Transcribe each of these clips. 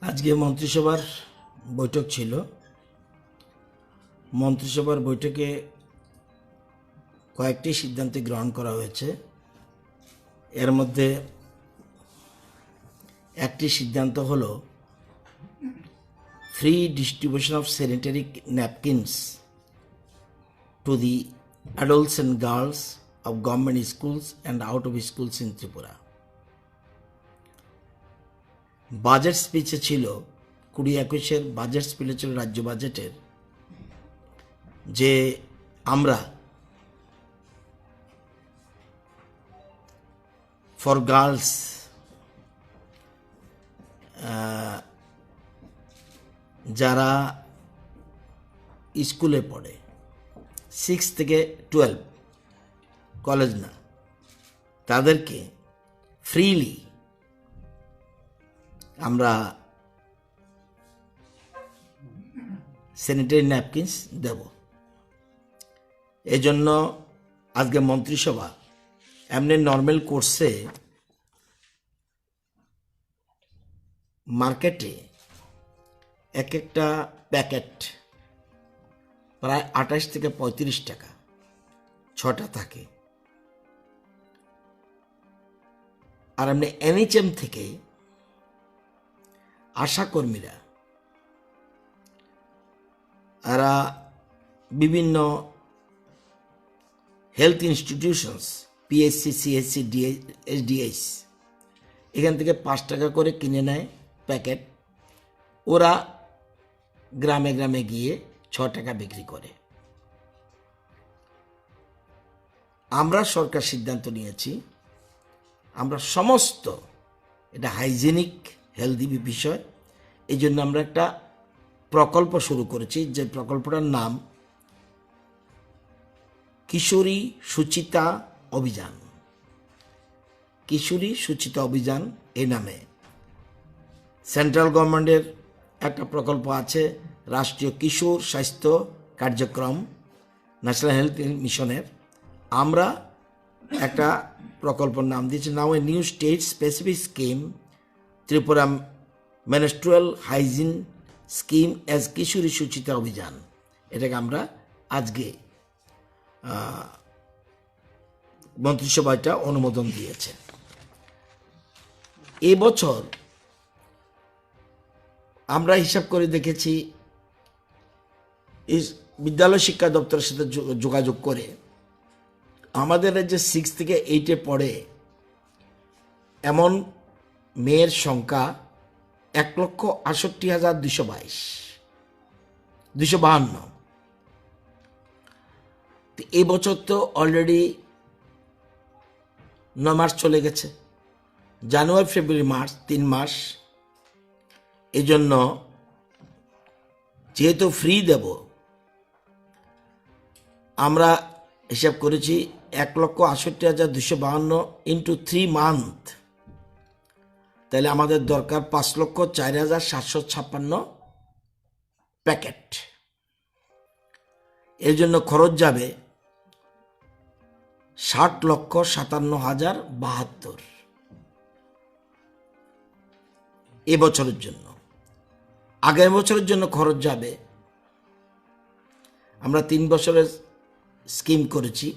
আজকে মন্ত্রিসভার বৈঠক ছিল। মন্ত্রিসভার বৈঠকে কয়েকটি সিদ্ধান্ত গ্রহণ করা হয়েছে। এর মধ্যে একটি সিদ্ধান্ত হলো free distribution of sanitary napkins to the adults and girls of government schools and out of schools in Tripura. Budget স্পিচে ছিল 2021-এর বাজেট স্পিচে ছিল রাজ্য বাজেটের যে আমরা ফর গার্লস যারা স্কুলে পড়ে 6 থেকে 12 কলেজ না, তাদেরকে ফ্রিলি আমরা স্যানিটারি ন্যাপকিনস দেব। এজন্য আজকে মন্ত্রিসভা এমনি নর্মাল কোর্সে মার্কেটে এক একটা প্যাকেট প্রায় 28 থেকে 35 টাকা 6টা থাকে। আর এমনি NHM থেকে আশাকর্মীরা এরা বিভিন্ন health institutions PHC, CHC, SDH এখান থেকে 5 টাকা করে কিনে নেয় প্যাকেট। ওরা গ্রামে গ্রামে গিয়ে 6 টাকা বিক্রি করে। আমরা সরকার সিদ্ধান্ত নিয়েছি, আমরা সমস্ত এটা হাইজেনিক হেলদি বিষয়, এই জন্য আমরা একটা প্রকল্প শুরু করেছি। যে প্রকল্পটার নাম কিশোরী সুচিতা অভিযান। কিশোরী সুচিতা অভিযান এই নামে সেন্ট্রাল গভর্নমেন্টের একটা প্রকল্প আছে, রাষ্ট্রীয় কিশোর স্বাস্থ্য কার্যক্রম ন্যাশনাল হেলথ মিশনের। আমরা একটা প্রকল্পের নাম দিয়েছি now a new state specific scheme Tripura menstrual hygiene scheme as Kishori Suchita Abhiyan. এটাকে আমরা আজকে মন্ত্রিসভাটা অনুমোদন দিয়েছে। এবছর আমরা হিসাব করে দেখেছি, বিদ্যালয় শিক্ষা দপ্তরের সাথে যোগাযোগ করে আমাদের রাজ্যে 6 থেকে 8-এ পড়ে এমন মেয়ের সংখ্যা 1,68,252। এই বছর তো অলরেডি 9 মাস চলে গেছে, জানুয়ারি ফেব্রুয়ারি মার্চ 3 মাস। এই জন্য যেহেতু ফ্রি দেব, আমরা হিসাব করেছি 1,68,252 ইন্টু 3 মান্থ, তাহলে আমাদের দরকার 5,04,756 প্যাকেট। এর জন্য খরচ যাবে 60,57,072 এবছরের জন্য। আগামী বছরের জন্য খরচ যাবে, আমরা 3 বছরের স্কিম করেছি,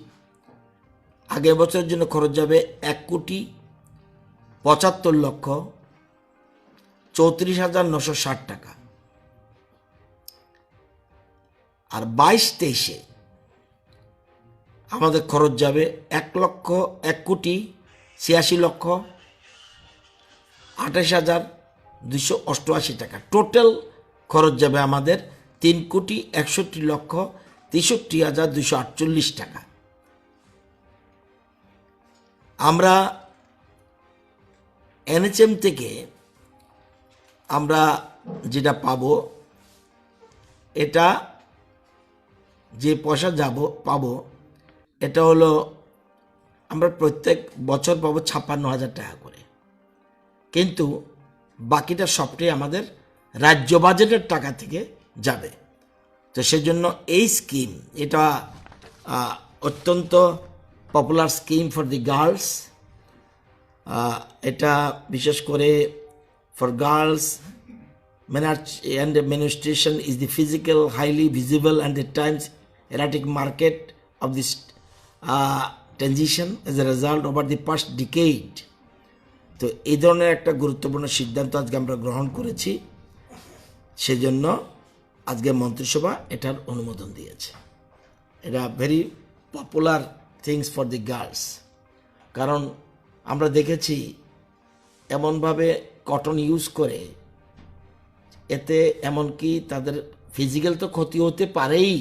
আগের বছরের জন্য খরচ যাবে 1,75,34,960 টাকা। আর 22-23-এ আমাদের খরচ যাবে 1,28,28,288 টাকা। টোটাল খরচ যাবে আমাদের 3,61,63,248 টাকা। আমরা NHM থেকে আমরা যেটা পাবো, এটা যে পয়সা পাবো এটা হলো আমরা প্রত্যেক বছর পাবো 56,000 টাকা করে, কিন্তু বাকিটা সবটাই আমাদের রাজ্য বাজেটের টাকা থেকে যাবে। তো সেজন্য এই স্কিম এটা অত্যন্ত popular scheme for the girls. এটা বিশেষ করে for girls manage and administration is the physical, highly visible, and at times erratic market of this transition as a result over the past decade. তো এই ধরনের একটা গুরুত্বপূর্ণ সিদ্ধান্ত আজকে আমরা গ্রহণ করেছি, সেজন্য আজকে মন্ত্রিসভা এটার অনুমোদন দিয়েছে। এটা very popular things for the girls, কারণ আমরা দেখেছি এমনভাবে কটন ইউজ করে, এতে এমনকি তাদের ফিজিক্যাল তো ক্ষতি হতে পারেই,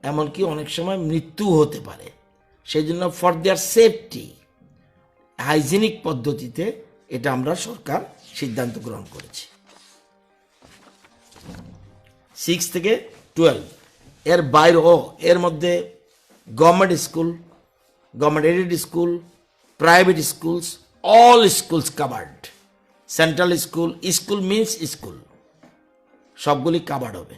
এমনকি অনেক সময় মৃত্যু হতে পারে। সেই জন্য ফর দেয়ার সেফটি হাইজিনিক পদ্ধতিতে এটা আমরা সরকার সিদ্ধান্ত গ্রহণ করেছি। 6 থেকে 12 এর বাইরেও এর মধ্যে government school, government aided school, private schools, all schools covered. Central school, school means school, সবগুলি কাভার্ড হবে।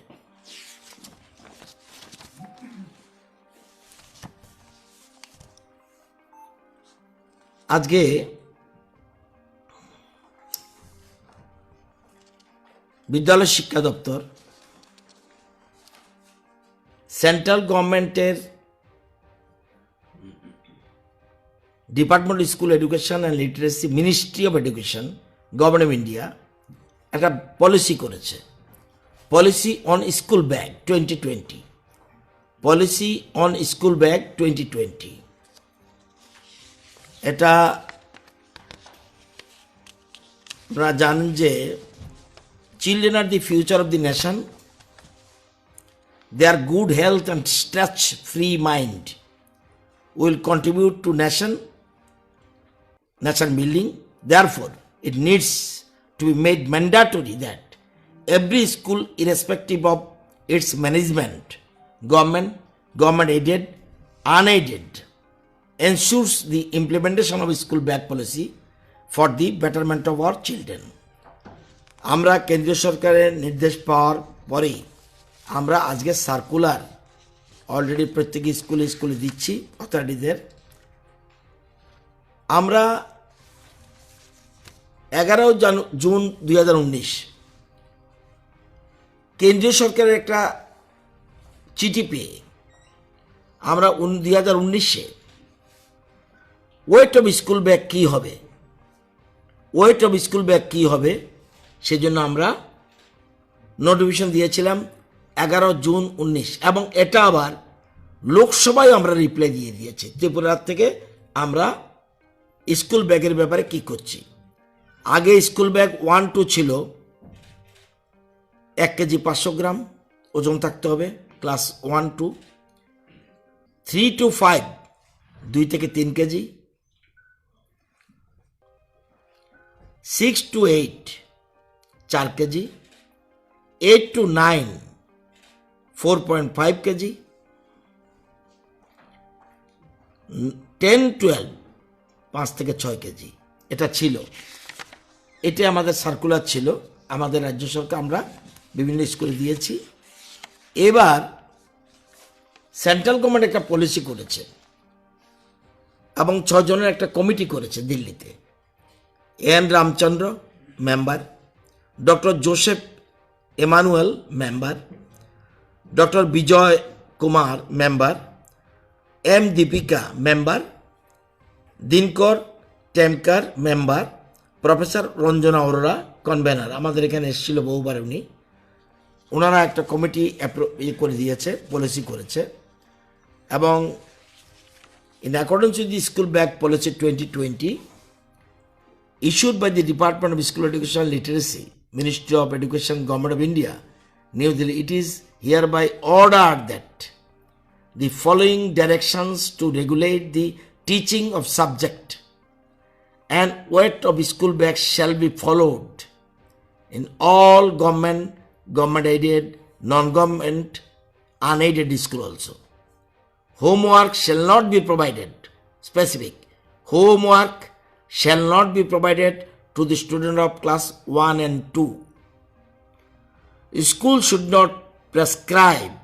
আজকে বিদ্যালয় শিক্ষা দপ্তর সেন্ট্রাল গভর্নমেন্টের department school education and literacy, ministry of education, government of India একটা পলিসি করেছে, policy on school bag 2020, policy on school bag 2020। এটা আপনারা জানেন যে children are the future of the nation, their good health and stress-free mind will contribute to nation building. Therefore, it needs to be made mandatory that every school, irrespective of its management, government aided, unaided, ensures the implementation of school bag policy for the betterment of our children. আমরা কেন্দ্রীয় সরকারের নির্দেশ পাওয়ার পরেই আমরা আজকে circular already প্রত্যেক স্কুলে দিচ্ছি অথরিটিদের। আমরা 11 জুন 2019 কেন্দ্রীয় সরকারের একটা চিঠি পেয়ে আমরা 2019-এ ওয়েট অফ স্কুল ব্যাগ কী হবে, ওয়েট অফ স্কুল ব্যাগ কী হবে সেজন্য আমরা নোটিফিকেশন দিয়েছিলাম 11 জুন 19, এবং এটা আবার লোকসভায় আমরা রিপ্লাই দিয়ে দিয়েছি ত্রিপুরার থেকে আমরা স্কুল ব্যাগের ব্যাপারে কি করছি। আগে স্কুল ব্যাগ 1-2 ছিল 1 কেজি 500 গ্রাম ওজন থাকতে হবে, ক্লাস 1-2, 3-5 2 থেকে 3 কেজি, 6-8 4 কেজি, 8-9 4.5 কেজি, 10-12 5 থেকে 6 কেজি। এটা ছিল, এটা আমাদের সার্কুলার ছিল, আমাদের রাজ্য সরকার আমরা বিভিন্ন স্কুলে দিয়েছি। এবার সেন্ট্রাল গভর্নমেন্ট একটা পলিসি করেছে এবং 6 জনের একটা কমিটি করেছে দিল্লিতে। N Ramachandra member, doctor Joseph Emmanuel member, doctor Vijay Kumar member, M Deepika member, Dinkar Temkar member, professor Ranjana Arora convener. আমাদের এখানে এসেছিল বহুবার উনি, ওনারা একটা কমিটি করে দিয়েছে, পলিসি করেছে। এবং in accordance with the school bag policy 2020 issued by the Department of School Education and Literacy, Ministry of Education, Government of India, New Delhi, it is hereby ordered that the following directions to regulate the teaching of subject and weight of school bags shall be followed in all government aided, non-government, unaided school also. Homework shall not be provided, specific, homework shall not be provided to the student of class 1 and 2. School should not prescribe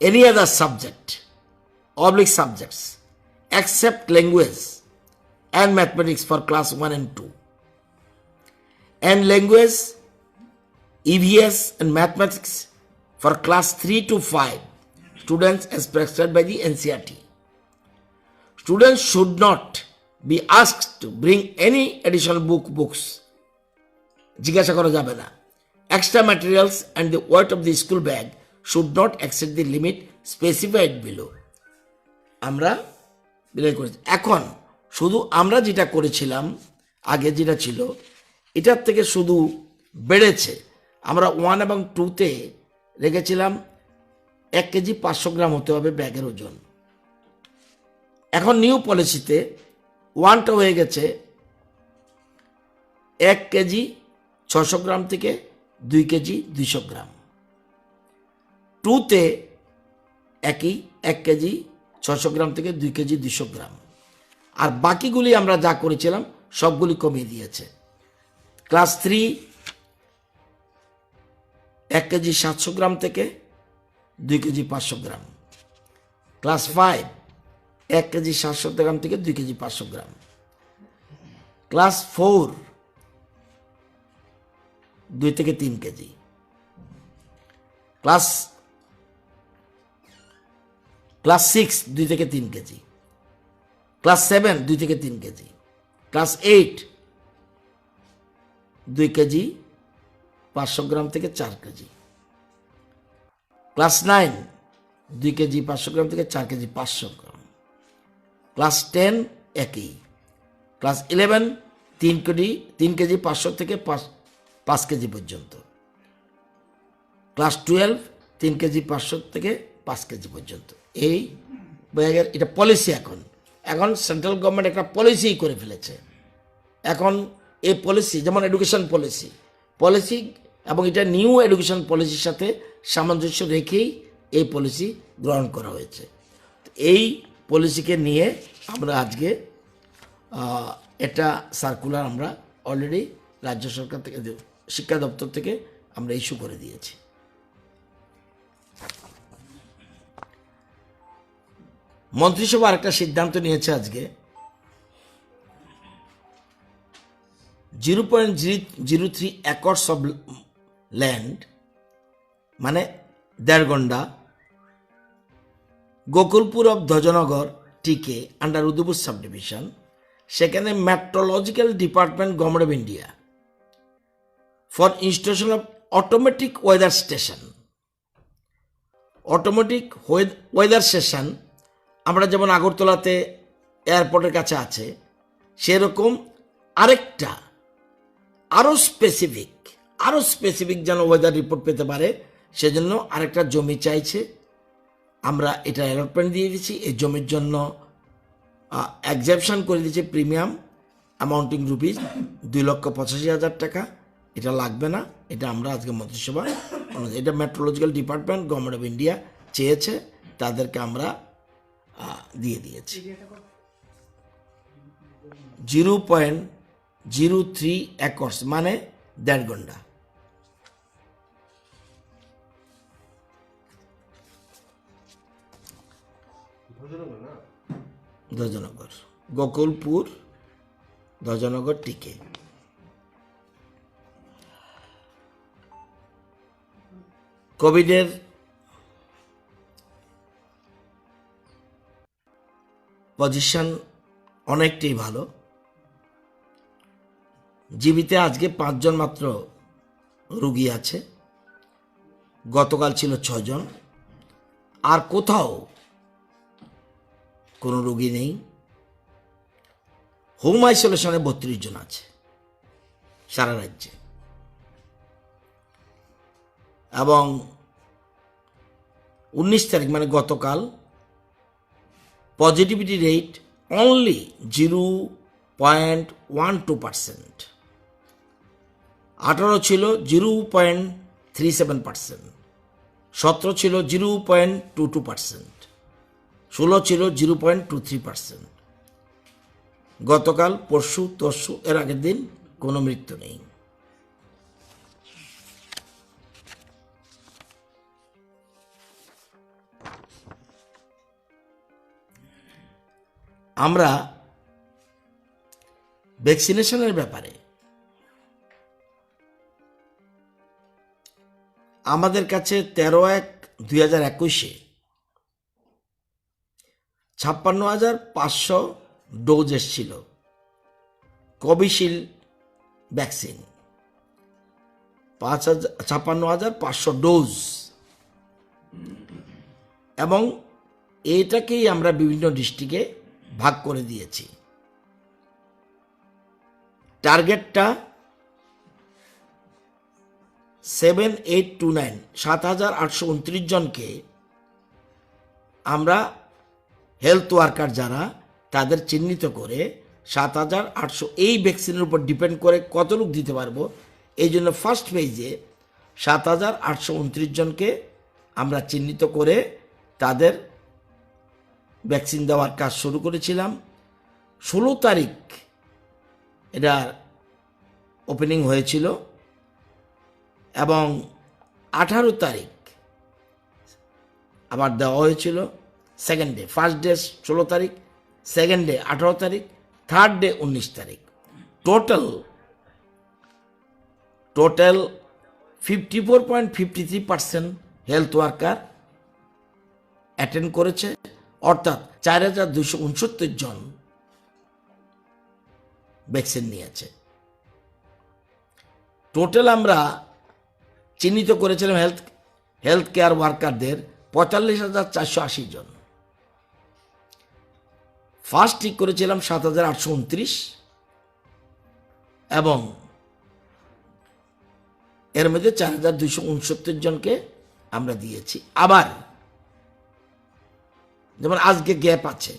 any other subject, oblique subjects, except language and mathematics for class 1 and 2. And language EVS and mathematics for class 3 to 5 students as prescribed by the NCERT. Students should not be asked to bring any additional books. জিজ্ঞাসা করা যাবে না। Extra materials and the weight of the school bag should not exceed the limit specified below. আমরা বিলয় করেছি। এখন শুধু আমরা যেটা করেছিলাম আগে যেটা ছিল এটার থেকে শুধু বেড়েছে। আমরা 1 এবং 2-তে রেখেছিলাম 1 কেজি 500 গ্রাম হতে হবে ব্যাগের ওজন। এখন নিউ পলিসিতে 1টা হয়ে গেছে 1 কেজি 600 গ্রাম থেকে 2 কেজি 200 গ্রাম। 2তে একই 1 কেজি 600 গ্রাম থেকে 2 কেজি 200 গ্রাম। আর বাকিগুলি আমরা যা করেছিলাম সবগুলি কমিয়ে দিয়েছে। ক্লাস 3 1 কেজি 700 গ্রাম থেকে 2 কেজি 500 গ্রাম। ক্লাস 5 1 কেজি 700 গ্রাম থেকে 2 কেজি 500 গ্রাম। ক্লাস 4 2 থেকে 3 কেজি। ক্লাস 6 2 থেকে 3 কেজি। ক্লাস 7 2 থেকে 3 কেজি। ক্লাস 8 2 কেজি 500 গ্রাম থেকে 4 কেজি। ক্লাস 9 2 কেজি 500 গ্রাম থেকে 4 কেজি 500 গ্রাম। ক্লাস 10 একই। ক্লাস 11 3 কেজি 500 থেকে 5 কেজি পর্যন্ত। ক্লাস 12 3 কেজি 500 থেকে 5 কেজি পর্যন্ত। এই ব্যাগের এটা পলিসি। এখন সেন্ট্রাল গভর্নমেন্ট একটা পলিসি করে ফেলেছে। এখন এই পলিসি যেমন এডুকেশন পলিসি এবং এটা নিউ এডুকেশন পলিসির সাথে সামঞ্জস্য রেখেই এই পলিসি গ্রহণ করা হয়েছে। এই পলিসিকে নিয়ে আমরা আজকে এটা সার্কুলার আমরা অলরেডি রাজ্য সরকার থেকে শিক্ষা দপ্তর থেকে আমরা ইস্যু করে দিয়েছি। মন্ত্রিসভা আরেকটা সিদ্ধান্ত নিয়েছে আজকে 0.003 একর্স অফ ল্যান্ড মানে দেড়গন্ডা গোকুলপুর অফ ধ্বজনগর টিকে আন্ডার উদয়পুর সাব ডিভিশন। সেখানে meteorological department government of India for installation of automatic weather station. Automatic weather station আমরা যেমন আগরতলাতে এয়ারপোর্টের কাছে আছে সেরকম আরেকটা আরও স্পেসিফিক যেন ওয়েদার রিপোর্ট পেতে পারে সেজন্য আরেকটা জমি চাইছে। আমরা এটা অ্যালটমেন্ট দিয়ে দিচ্ছি। এই জমির জন্য এক্সেপশন করে দিয়েছে প্রিমিয়াম অ্যামাউন্টিং রুপিস 2,85,000 টাকা। এটা লাগবে না। এটা আমরা আজকে মন্ত্রিসভা এটা meteorological department government of India চেয়েছে, তাদেরকে আমরা দিয়ে দিয়েছি। 0.03 একর্স মানে দেড়গন্ডা। ধ্বজনগর গোকুলপুর ধ্বজনগর টিকে। কোভিডের পজিশন অনেকটাই ভালো। জীবিতে আজকে 5 জন মাত্র রোগী আছে, গতকাল ছিল 6 জন। আর কোথাও কোনো রোগী নেই। হোম আইসোলেশনে 32 জন আছে সারা রাজ্যে। এবং 19 তারিখ মানে গতকাল পজিটিভিটি রেট অনলি 0.12%। 18 ছিল 0.37%, 17 ছিল 0.22%, 16 ছিল 0.23%। গতকাল পরশু তরশু এর আগের দিন কোনো মৃত্যু নেই। আমরা ভ্যাকসিনেশনের ব্যাপারে আমাদের কাছে 13/1/2021 56,500 ডোজ এসেছিল কোভিশিল্ড ভ্যাকসিন, 56,500 ডোজ, এবং এটাকেই আমরা বিভিন্ন ডিস্ট্রিক্টে ভাগ করে দিয়েছি। টার্গেটটা 7829 7,829 জনকে আমরা হেলথ ওয়ার্কার যারা তাদের চিহ্নিত করে 7,800 এই ভ্যাকসিনের উপর ডিপেন্ড করে কত লোক দিতে পারবো, এই জন্য ফার্স্ট ফেজে 7,829 জনকে আমরা চিহ্নিত করে তাদের ভ্যাকসিন দেওয়ার কাজ শুরু করেছিলাম। 16 তারিখ এটা ওপেনিং হয়েছিল এবং 18 তারিখ আবার দেওয়া হয়েছিল সেকেন্ড ডে। ফার্স্ট ডে 16 তারিখ, সেকেন্ড ডে 18 তারিখ, থার্ড ডে 19 তারিখ। টোটাল 54.53% হেলথ ওয়ার্কার অ্যাটেন্ড করেছে, অর্থাৎ 4,269 জন ভ্যাকসিন নিয়েছে। টোটাল আমরা চিহ্নিত করেছিলাম হেলথ কেয়ার ওয়ার্কারদের 45,480 জন। ফার্স্ট ঠিক করেছিলাম 7,829 এবং এর মধ্যে 4,269 জনকে আমরা দিয়েছি। আবার যেমন আজকে গ্যাপ আছে,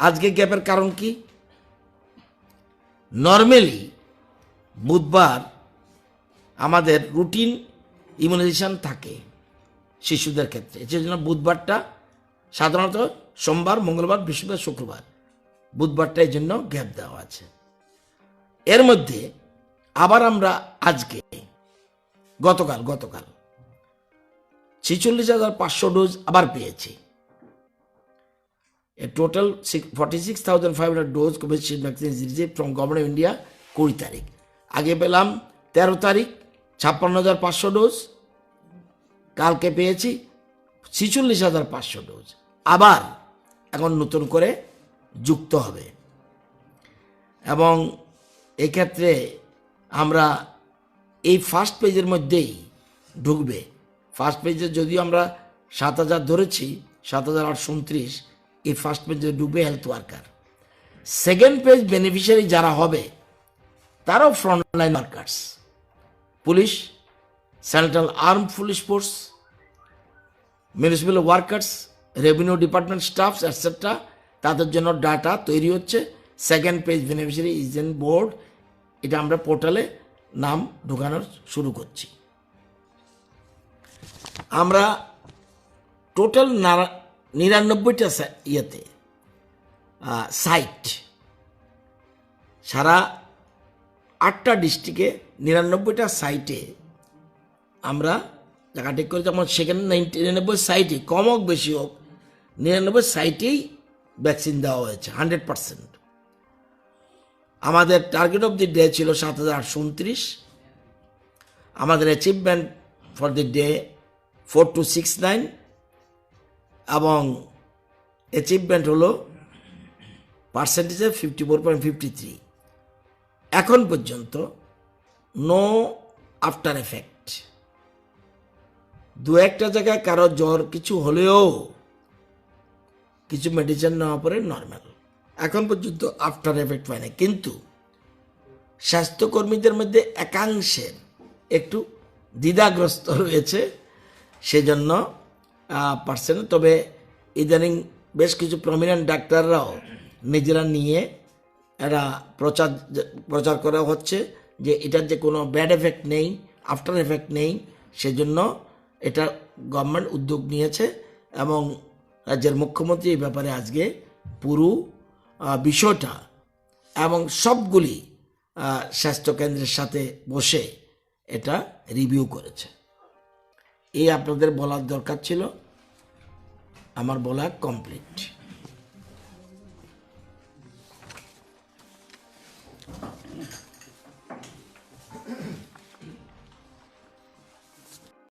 আজকে গ্যাপের কারণ কি? নর্মালি বুধবার আমাদের রুটিন ইমিউনাইজেশন থাকে শিশুদের ক্ষেত্রে, সেজন্য বুধবারটা সাধারণত সোমবার, মঙ্গলবার, বৃহস্পতিবার, শুক্রবার, বুধবারটা এই জন্য গ্যাপ দেওয়া আছে। এর মধ্যে আবার আমরা আজকে গতকাল 46,500 ডোজ আবার পেয়েছি। A total 46,500 dose Covishield vaccine is received from Government of India 20 তারিখ। আগে পেলাম 13 তারিখ 56,500 ডোজ, কালকে পেয়েছি 46,500 ডোজ, আবার এখন নতুন করে যুক্ত হবে। এবং এক্ষেত্রে আমরা এই ফার্স্ট পেজের মধ্যেই ঢুকবে। ফার্স্ট পেজে যদিও আমরা 7,000 ধরেছি, 7,829 এই ফার্স্ট পেজে ঢুকবে health worker. Second page beneficiary যারা হবে তারাও frontline workers, police, central arm police force, municipal workers, revenue department stuffs etcetera, তাদের জন্য ডাটা তৈরি হচ্ছে। Second page beneficiary agent board, এটা আমরা পোর্টালে নাম ঢোকানোর শুরু করছি। আমরা টোটাল 99টা ইয়েতে সাইট, সারা 8টা ডিস্ট্রিক্টে 99টা সাইটে আমরা জায়গা ঠিক করেছি। আমার সেখানে 99 সাইটে কম হোক বেশি হোক 99 সাইটেই ভ্যাকসিন দেওয়া হয়েছে 100%। আমাদের টার্গেট অফ দি ডে ছিল 7,829। আমাদের অ্যাচিভমেন্ট ফর দি ডে 4269 এবং অ্যাচিভমেন্ট হলো পার্সেন্টেজে 54.53। এখন পর্যন্ত নো আফটার এফেক্ট। দু একটা জায়গায় কারো জ্বর কিছু হলেও কিছু মেডিসিন নেওয়া পরে নর্মাল, এখন পর্যন্ত আফটার এফেক্ট হয় না। কিন্তু স্বাস্থ্যকর্মীদের মধ্যে একাংশের একটু দ্বিধাগ্রস্ত রয়েছে, সেজন্য পারছেন। তবে ইদানিং বেশ কিছু প্রমিনেন্ট ডাক্তাররাও নিজেরা নিয়ে এরা প্রচার করা হচ্ছে যে এটার যে কোনো ব্যাড এফেক্ট নেই, আফটার এফেক্ট নেই। সেজন্য এটা গভর্নমেন্ট উদ্যোগ নিয়েছে এবং রাজ্যের মুখ্যমন্ত্রী এই ব্যাপারে আজকে পুরো বিষয়টা এবং সবগুলি স্বাস্থ্যকেন্দ্রের সাথে বসে এটা রিভিউ করেছে। এই আপনাদের বলার দরকার ছিল, আমার বলা কমপ্লিট।